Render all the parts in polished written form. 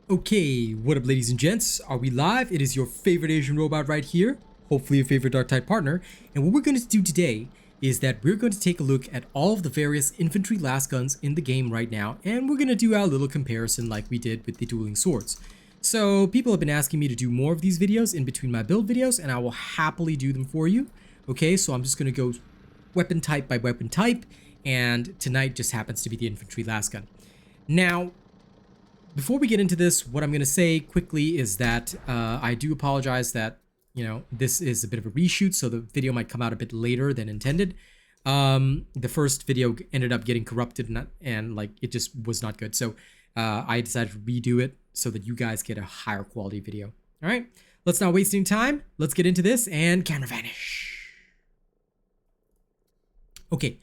Okay, what up ladies and gents? Are we live? It is your favorite Asian robot right here, hopefully your favorite Darktide partner, and what we're going to do today is that we're going to take a look at all of the various infantry Lasguns in the game right now, and we're going to do our little comparison like we did with the dueling swords. So people have been asking me to do more of these videos in between my build videos, and I will happily do them for you. Okay, so I'm just going to go weapon type by weapon type, and tonight just happens to be the infantry Lasgun. Now, before we get into this, what I'm going to say quickly is that I do apologize that, this is a bit of a reshoot, so the video might come out a bit later than intended. The first video ended up getting corrupted and like it just was not good. So I decided to redo it so that you guys get a higher quality video. All right, let's not waste any time. Let's get into this and camera vanish. Okay,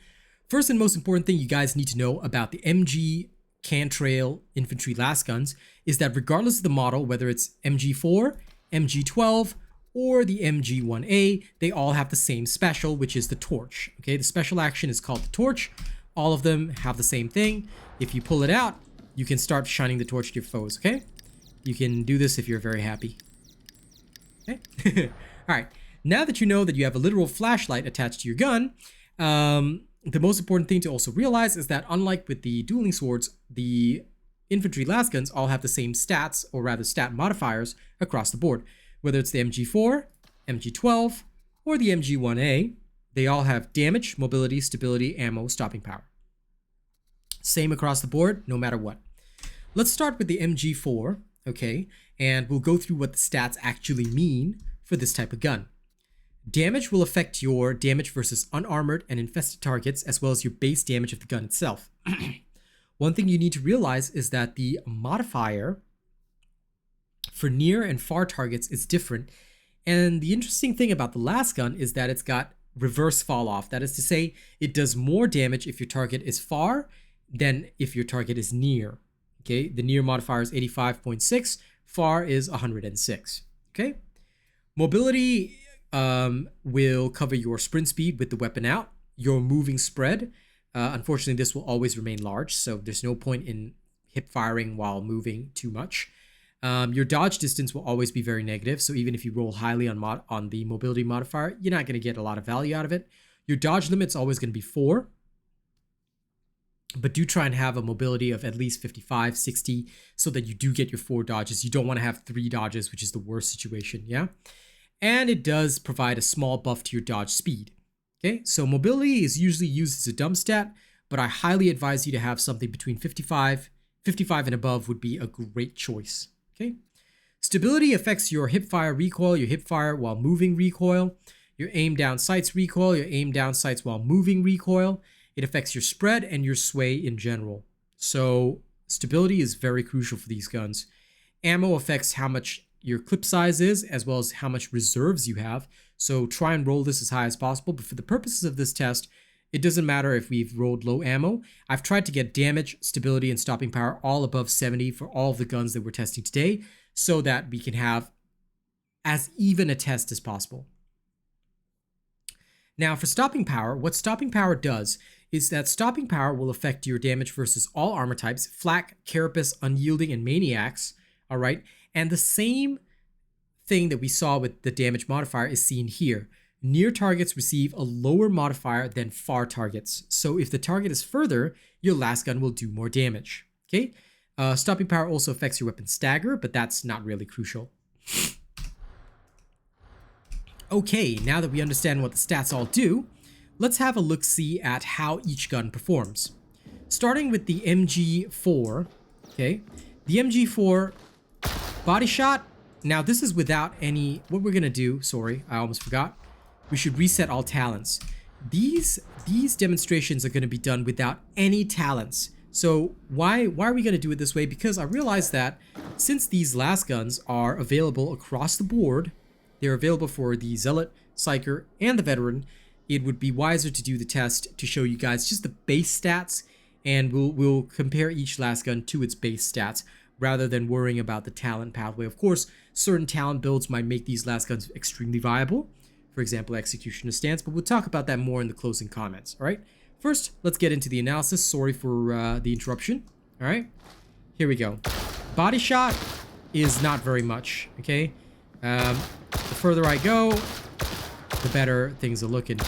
first and most important thing you guys need to know about the MG Cantrail infantry Lasguns is that regardless of the model, whether it's MG4, MG12, or the MG1A, they all have the same special, which is the torch. Okay, the special action is called the torch. All of them have the same thing. If you pull it out, you can start shining the torch to your foes. Okay, you can do this if you're very happy. Okay, all right. Now that you know that you have a literal flashlight attached to your gun, the most important thing to also realize is that unlike with the dueling swords, the infantry Lasguns all have the same stats, or rather stat modifiers, across the board. Whether it's the MG4, MG12, or the MG1A, they all have damage, mobility, stability, ammo, stopping power. Same across the board, no matter what. Let's start with the MG4, okay? And we'll go through what the stats actually mean for this type of gun. Damage will affect your damage versus unarmored and infested targets, as well as your base damage of the gun itself. One thing you need to realize is that the modifier for near and far targets is different. And the interesting thing about the Lasgun is that it's got reverse fall off. That is to say, it does more damage if your target is far than if your target is near. Okay, the near modifier is 85.6, far is 106. Okay, mobility will cover your sprint speed with the weapon out, your moving spread. Unfortunately, this will always remain large, so there's no point in hip firing while moving too much. Your dodge distance will always be very negative, so even if you roll highly on the mobility modifier, you're not going to get a lot of value out of it. Your dodge limit's always going to be 4, but do try and have a mobility of at least 55, 60, so that you do get your 4 dodges. You don't want to have 3 dodges, which is the worst situation, yeah? And it does provide a small buff to your dodge speed. Okay, so mobility is usually used as a dumb stat, but I highly advise you to have something between 55 and above would be a great choice. Okay, stability affects your hipfire recoil, your hipfire while moving recoil, your aim down sights recoil, your aim down sights while moving recoil. It affects your spread and your sway in general. So stability is very crucial for these guns. Ammo affects how much your clip size is, as well as how much reserves you have. So try and roll this as high as possible, but for the purposes of this test, it doesn't matter if we've rolled low ammo. I've tried to get damage, stability, and stopping power all above 70 for all of the guns that we're testing today, so that we can have as even a test as possible. Now for stopping power, what stopping power does is that stopping power will affect your damage versus all armor types, flak, carapace, unyielding, and maniacs, all right? And the same thing that we saw with the damage modifier is seen here. Near targets receive a lower modifier than far targets. So if the target is further, your Lasgun will do more damage. Okay. Stopping power also affects your weapon stagger, but that's not really crucial. Okay, now that we understand what the stats all do, let's have a look-see at how each gun performs. Starting with the MG4, okay, the MG4 body shot. Now this is without any, what we're gonna do, sorry, I almost forgot. We should reset all talents. These demonstrations are gonna be done without any talents. So why are we gonna do it this way? Because I realized that since these Lasguns are available across the board, they're available for the Zealot, Psyker, and the Veteran, it would be wiser to do the test to show you guys just the base stats, and we'll compare each Lasgun to its base stats, rather than worrying about the talent pathway. Of course, certain talent builds might make these Lasguns extremely viable. For example, Executioner Stance, but we'll talk about that more in the closing comments, all right? First, let's get into the analysis. Sorry for the interruption, all right? Here we go. Body shot is not very much, okay? The further I go, the better things are looking.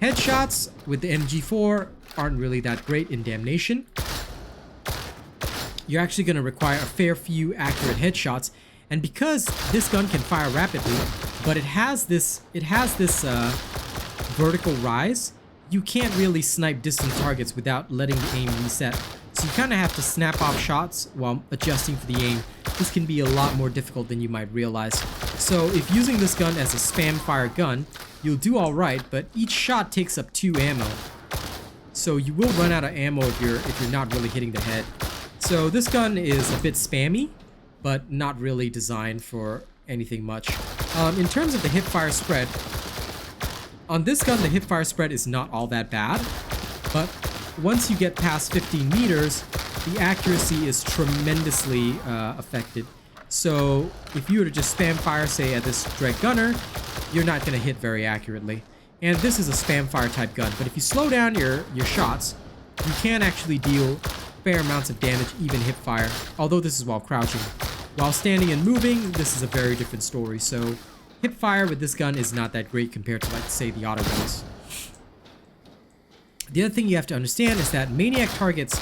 Headshots with the MG4 aren't really that great in Damnation. You're actually going to require a fair few accurate headshots, and because this gun can fire rapidly, but it has this vertical rise, you can't really snipe distant targets without letting the aim reset. So you kind of have to snap off shots while adjusting for the aim. This can be a lot more difficult than you might realize. So if using this gun as a spam fire gun, you'll do alright, but each shot takes up 2 ammo. So you will run out of ammo if you're not really hitting the head. So this gun is a bit spammy, but not really designed for anything much. In terms of the hipfire spread, on this gun the hipfire spread is not all that bad, but once you get past 15 meters, the accuracy is tremendously affected. So if you were to just spam fire, say at this Dread Gunner, you're not going to hit very accurately. And this is a spam fire type gun, but if you slow down your shots, you can actually deal fair amounts of damage, even hip fire, although this is while crouching. While standing and moving, this is a very different story. So hip fire with this gun is not that great compared to, like, say, the auto guns. The other thing you have to understand is that Maniac targets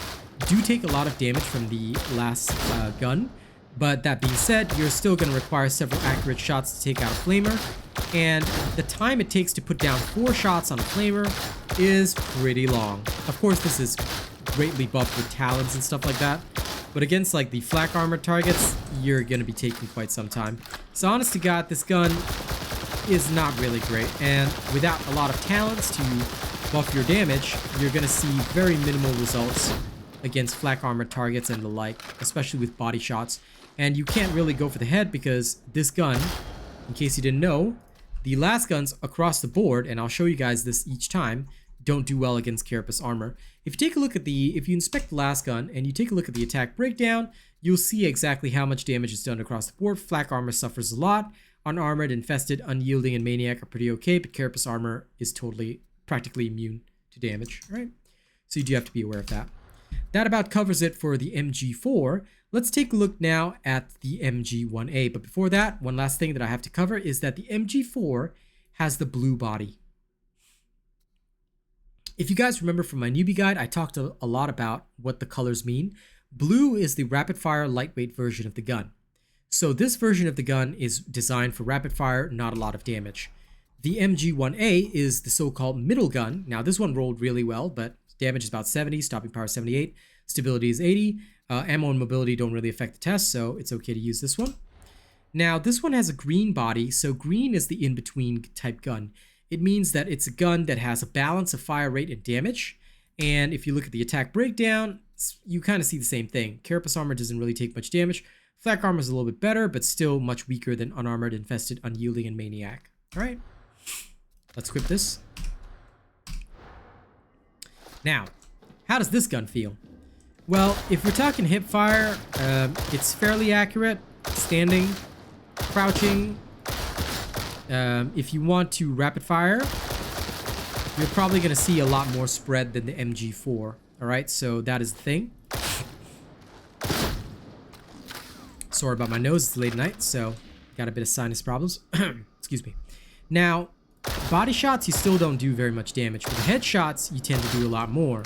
do take a lot of damage from the last gun, but that being said, you're still going to require several accurate shots to take out a flamer, and the time it takes to put down 4 shots on a flamer is pretty long. Of course, this is greatly buffed with talons and stuff like that, but against like the flak armor targets, you're going to be taking quite some time. So honest to God, this gun is not really great, and without a lot of talents to buff your damage, you're going to see very minimal results against flak armor targets and the like, especially with body shots. And you can't really go for the head because this gun, in case you didn't know, the Lasguns across the board, and I'll show you guys this each time, don't do well against carapace armor. If you take a look at if you inspect the Lasgun and you take a look at the attack breakdown, you'll see exactly how much damage is done across the board. Flak armor suffers a lot. Unarmored, infested, unyielding, and maniac are pretty okay, but carapace armor is practically immune to damage, right? So you do have to be aware of that. That about covers it for the MG4. Let's take a look now at the MG1A. But before that, one last thing that I have to cover is that the MG4 has the blue body. If you guys remember from my newbie guide, I talked a lot about what the colors mean. Blue is the rapid fire lightweight version of the gun. So this version of the gun is designed for rapid fire, not a lot of damage. The MG1A is the so-called middle gun. Now this one rolled really well, but damage is about 70, stopping power 78, stability is 80. Ammo and mobility don't really affect the test, so it's okay to use this one. Now this one has a green body, so green is the in-between type gun. It means that it's a gun that has a balance of fire rate and damage, and if you look at the attack breakdown, you kind of see the same thing. Carapace armor doesn't really take much damage. Flak armor is a little bit better, but still much weaker than unarmored, infested, unyielding, and maniac. Alright, let's equip this. Now, how does this gun feel? Well, if we're talking hip fire, it's fairly accurate, standing, crouching. If you want to rapid fire, you're probably going to see a lot more spread than the MG4. Alright, so that is the thing. Sorry about my nose, it's late at night, so got a bit of sinus problems. Excuse me. Now, body shots, you still don't do very much damage. With headshots, you tend to do a lot more.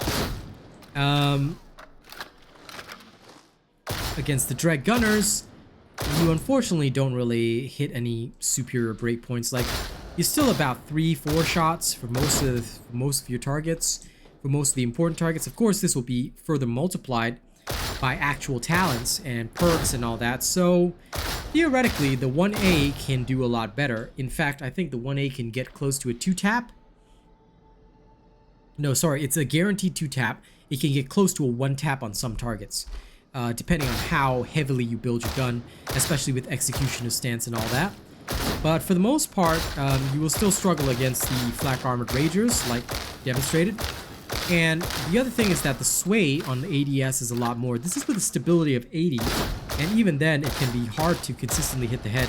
Against the Dread Gunners, you unfortunately don't really hit any superior breakpoints. Like, you're still about 3-4 shots for most of your targets, for most of the important targets. Of course, this will be further multiplied by actual talents and perks and all that. So theoretically, the 1A can do a lot better. In fact, I think the 1A can get close to a 2-tap. No, sorry, it's a guaranteed 2-tap. It can get close to a 1-tap on some targets, depending on how heavily you build your gun, especially with executioner stance and all that. But for the most part, you will still struggle against the flak armored ragers, like demonstrated. And the other thing is that the sway on the ADS is a lot more. This is with a stability of 80, and even then it can be hard to consistently hit the head.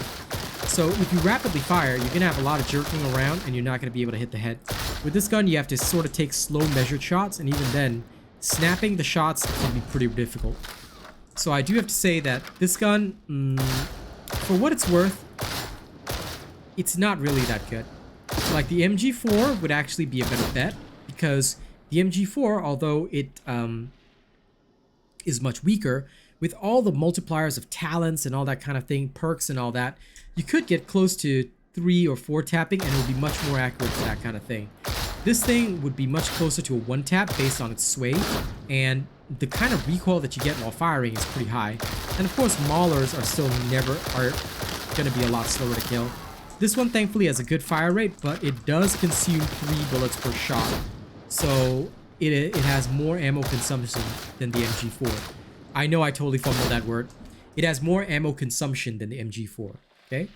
So if you rapidly fire, you're going to have a lot of jerking around and you're not going to be able to hit the head. With this gun, you have to sort of take slow measured shots, and even then, snapping the shots can be pretty difficult. So I do have to say that this gun, for what it's worth, it's not really that good. Like the MG4 would actually be a better bet, because the MG4, although it is much weaker, with all the multipliers of talents and all that kind of thing, perks and all that, you could get close to 3 or 4 tapping and it would be much more accurate for that kind of thing. This thing would be much closer to a 1 tap based on its sway, and the kind of recoil that you get while firing is pretty high. And of course, maulers are going to be a lot slower to kill. This one thankfully has a good fire rate, but it does consume 3 bullets per shot. So it has more ammo consumption than the MG4. I know I totally fumbled that word. It has more ammo consumption than the MG4. Okay.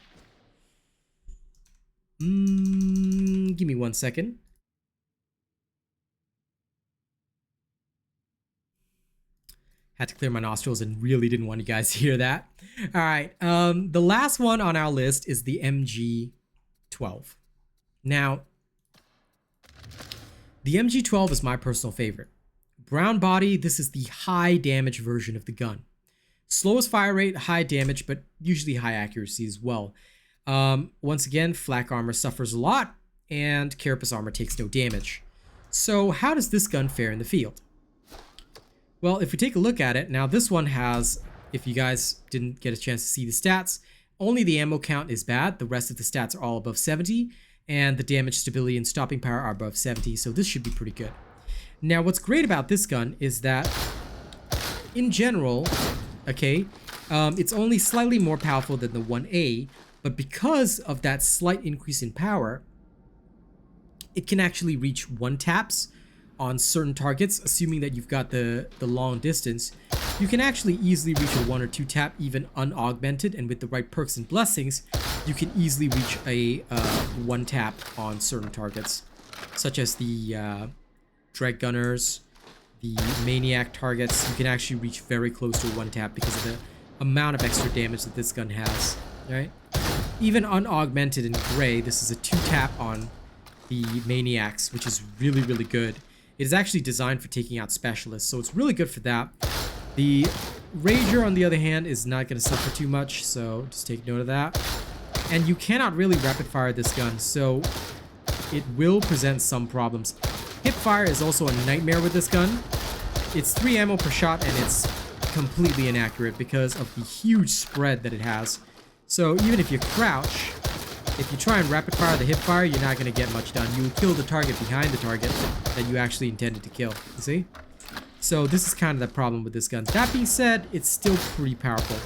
Give me 1 second. Had to clear my nostrils and really didn't want you guys to hear that. All right. The last one on our list is the MG12. Now, the MG12 is my personal favorite. Brown body, this is the high damage version of the gun. Slowest fire rate, high damage, but usually high accuracy as well. Once again, flak armor suffers a lot, and carapace armor takes no damage. So how does this gun fare in the field? Well, if we take a look at it, now this one has, if you guys didn't get a chance to see the stats, only the ammo count is bad. The rest of the stats are all above 70, and the damage, stability, and stopping power are above 70, so this should be pretty good. Now, what's great about this gun is that, in general, okay, it's only slightly more powerful than the 1A, but because of that slight increase in power, it can actually reach 1 taps on certain targets, assuming that you've got the long distance. You can actually easily reach a 1 or 2 tap, even unaugmented, and with the right perks and blessings, you can easily reach a 1 tap on certain targets, such as the Dread Gunners, the Maniac targets. You can actually reach very close to a 1 tap because of the amount of extra damage that this gun has, right? Even unaugmented in gray, this is a 2 tap on the Maniacs, which is really, really good. It is actually designed for taking out specialists, so it's really good for that. The Rager, on the other hand, is not going to suffer too much, so just take note of that. And you cannot really rapid fire this gun, so it will present some problems. Hip fire is also a nightmare with this gun. It's 3 ammo per shot, and it's completely inaccurate because of the huge spread that it has. So even if you crouch, if you try and rapid fire the hip fire, you're not going to get much done. You will kill the target behind the target that you actually intended to kill. You see? So this is kind of the problem with this gun. That being said, it's still pretty powerful.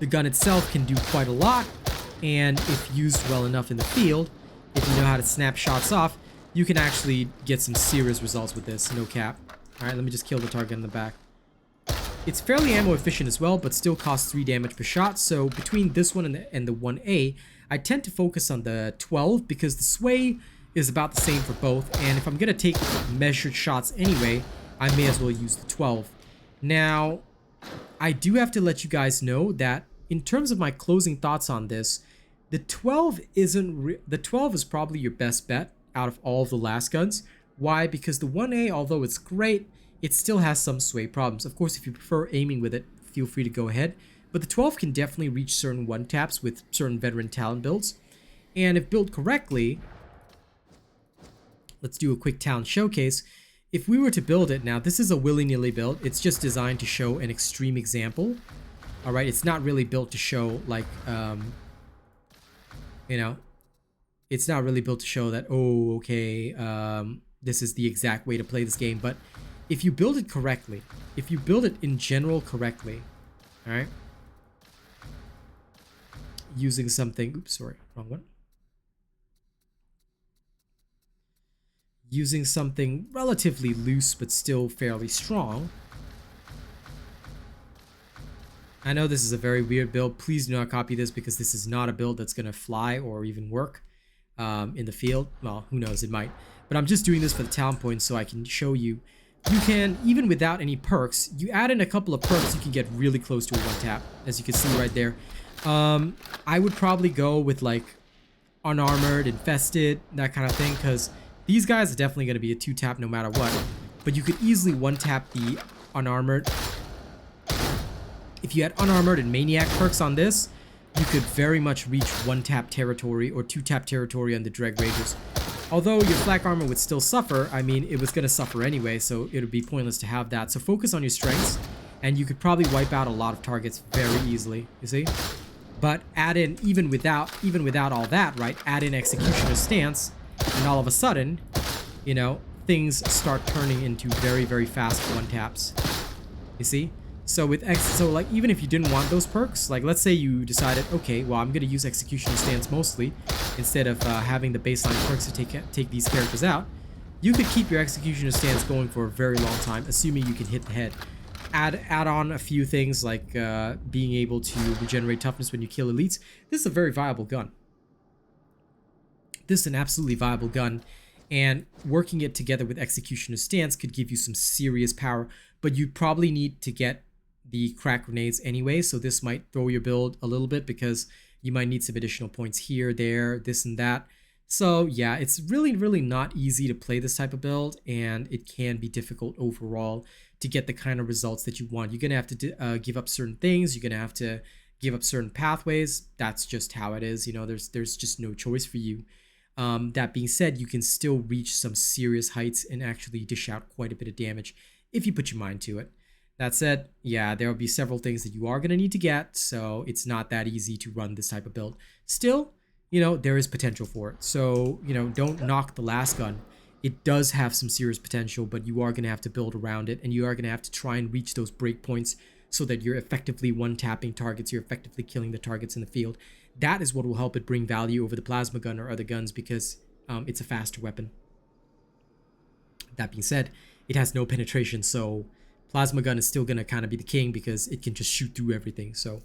The gun itself can do quite a lot, and if used well enough in the field, if you know how to snap shots off, you can actually get some serious results with this, no cap. Alright, let me just kill the target in the back. It's fairly ammo efficient as well, but still costs 3 damage per shot, so between this one and the 1A, I tend to focus on the 12 because the sway is about the same for both, and if I'm going to take measured shots anyway, I may as well use the 12. Now, I do have to let you guys know that in terms of my closing thoughts on this, the 12 is probably your best bet out of all of the Lasguns. Why? Because the 1A, although it's great, it still has some sway problems. Of course, if you prefer aiming with it, feel free to go ahead. But the 12 can definitely reach certain 1 taps with certain veteran talent builds. And if built correctly, let's do a quick talent showcase. If we were to build it now, this is a willy-nilly build. It's just designed to show an extreme example. All right, it's not really built to show like, you know, it's not really built to show that, oh, okay, this is the exact way to play this game. But if you build it correctly, if you build it in general correctly, all right, using something, oops, sorry, wrong one. Using something relatively loose but still fairly strong. I know this is a very weird build. Please do not copy this because this is not a build that's going to fly or even work in the field. Well, who knows, it might. But I'm just doing this for the talent points so I can show you. You can, even without any perks, you add in a couple of perks, you can get really close to a 1 tap, as you can see right there. I would probably go with like unarmored, infested, that kind of thing, because these guys are definitely going to be a 2 tap no matter what. But you could easily 1 tap the unarmored, and maniac perks on this, you could very much reach 1-tap territory or 2-tap territory on the Dread Rages. Although your flak armor would still suffer, I mean, it was going to suffer anyway, so it would be pointless to have that. So focus on your strengths, and you could probably wipe out a lot of targets very easily, you see? But add in, even without all that, right, add in Executioner's Stance, and all of a sudden, you know, things start turning into very, very fast 1-taps, you see? So like, even if you didn't want those perks, like let's say you decided, okay, well, I'm gonna use Executioner Stance mostly instead of having the baseline perks to take these characters out, you could keep your Executioner Stance going for a very long time, assuming you can hit the head. Add on a few things like being able to regenerate toughness when you kill elites. This is a very viable gun. This is an absolutely viable gun, and working it together with Executioner Stance could give you some serious power, but you probably need to get the crack grenades anyway, so this might throw your build a little bit because you might need some additional points here, there, this and that. So yeah, it's really not easy to play this type of build, and it can be difficult overall to get the kind of results that you want. You're gonna have to give up certain things, you're gonna have to give up certain pathways. That's just how it is, you know, there's just no choice for you. That being said, you can still reach some serious heights and actually dish out quite a bit of damage if you put your mind to it. That said, yeah, there will be several things that you are going to need to get, so it's not that easy to run this type of build. Still, you know, there is potential for it. So, you know, don't knock the Lasgun. It does have some serious potential, but you are going to have to build around it, and you are going to have to try and reach those breakpoints so that you're effectively one-tapping targets, you're effectively killing the targets in the field. That is what will help it bring value over the plasma gun or other guns, because it's a faster weapon. That being said, it has no penetration, so plasma gun is still going to kind of be the king because it can just shoot through everything. So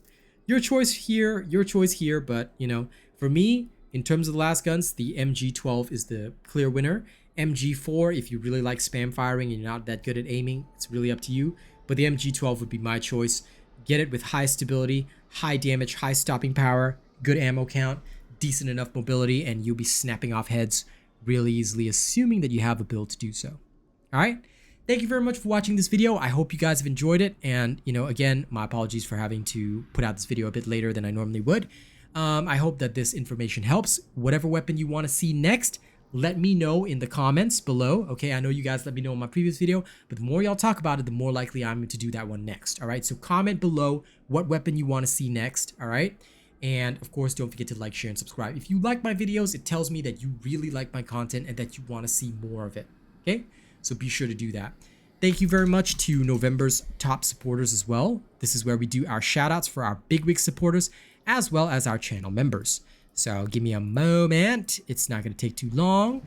your choice here, but you know, for me, in terms of the Lasguns, the MG12 is the clear winner. MG4, if you really like spam firing and you're not that good at aiming, it's really up to you, but the MG12 would be my choice. Get it with high stability, high damage, high stopping power, good ammo count, decent enough mobility, and you'll be snapping off heads really easily, assuming that you have a build to do so. All right, thank you very much for watching this video. I hope you guys have enjoyed it, and you know, again, my apologies for having to put out this video a bit later than I normally would. I hope that this information helps. Whatever weapon you want to see next, let me know in the comments below. Okay, I know you guys let me know in my previous video, but the more y'all talk about it, the more likely I'm to do that one next. All right, so comment below what weapon you want to see next. All right, and of course, don't forget to like, share, and subscribe. If you like my videos, it tells me that you really like my content and that you want to see more of it. Okay, so be sure to do that. Thank you very much to November's top supporters as well. This is where we do our shout outs for our big wig supporters as well as our channel members. So give me a moment. It's not going to take too long.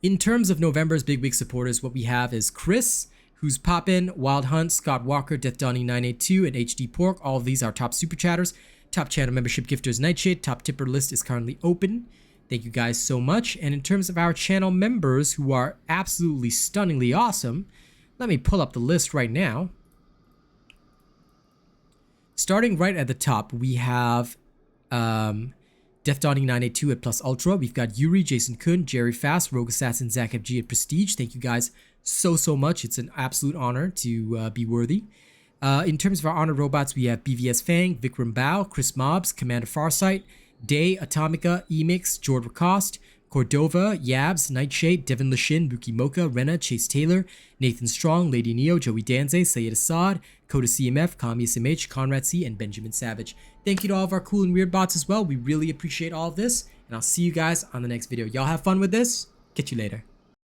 In terms of November's big wig supporters, what we have is Chris, who's poppin', Wild Hunt, Scott Walker, Death Donnie 982, and HD Pork. All of these are top super chatters. Top channel membership gifters Nightshade. Top tipper list is currently open. Thank you guys so much. And in terms of our channel members, who are absolutely stunningly awesome, let me pull up the list right now. Starting right at the top, we have Death Donnie 982 at Plus Ultra. We've got Yuri, Jason Kun, Jerry Fast, Rogue Assassin, Zach FG at Prestige. Thank you guys so much. It's an absolute honor to be worthy. In terms of our honored robots, we have BVS Fang, Vikram Bao, Chris Mobs, Commander Farsight, Day, Atomica, Emix, Jord Rakost, Cordova, Yabs, Nightshade, Devin Lashin, Buki Mocha, Rena, Chase Taylor, Nathan Strong, Lady Neo, Joey Danze, Sayed Assad, Coda CMF, Kami SMH, Conrad C, and Benjamin Savage. Thank you to all of our cool and weird bots as well. We really appreciate all of this, and I'll see you guys on the next video. Y'all have fun with this. Catch you later.